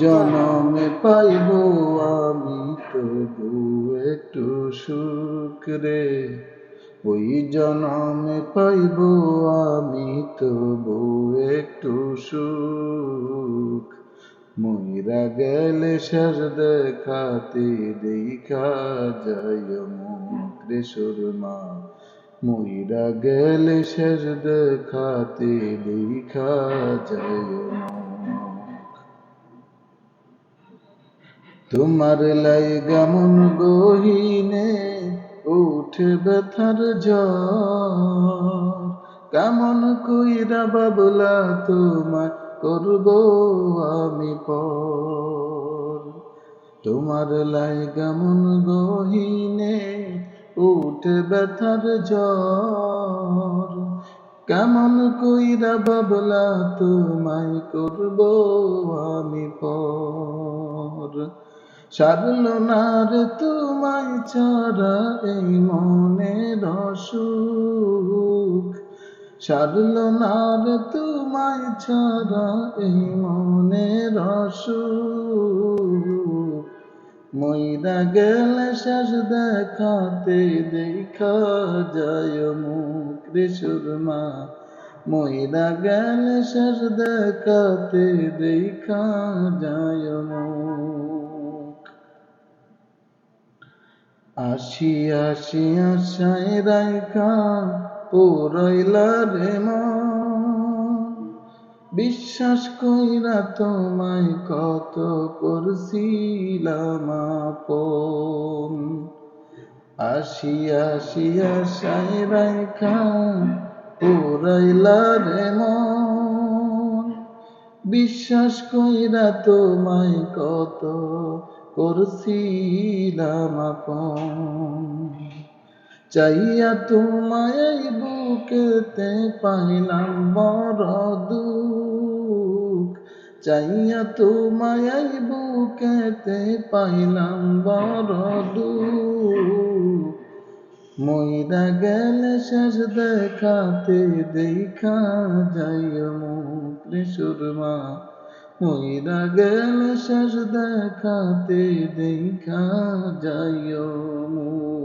জনমে পাইব আমি তবু একটু সুখ রে, ওই জনমে পাইব আমি তবু একটু সুখ। মইরা গেলে শেষ দেখাতে দেখা যায় মুখ রে সুরমা, মইরা গেলে শেষ দেখাতে দেখা যায় মুখ। তোমার লাইগা মন গহীনে উঠে ব্যথার ঝড়, কেমন কইরা বাবলা তোমায় করব আমি পর। তোমার লাইগা মন গহীনে উঠে ব্যথার ঝড়, কেমন কইরা বাবলা তোমায় করব আমি পর। সারল না রে তোমায় ছাড়া এই মনের অসুখ, সারল না রে তোমায় ছাড়া এই মনের অসুখ। মইরা গেলে শেষ দেখাতে দেখা যায় মুখ রে সুরমা, মইরা গেলে শেষ দেখাতে দেখা যায় মুখ। আসি আসি আশায় রাইখা পুরাইলা রে মন, বিশ্বাস কইরা তোমায় কত করছিলাম আপন। আসি আসি আশায় রাইখা পুরাইলা রে মন, বিশ্বাস কইরা তোমায় কত করছিলাম আপন। চাইয়া তোমায় এই বুকেতে পাইলাম বড় দুঃখ, চাইয়া তোমায় এই বুকেতে পাইলাম বড় দুঃখ। মইরা গেলে শেষ দেখাতে দেখা যায় মুখ রে সুরমা, মইরা গেলে শেষ দেখাতে দেখা যায় মুখ।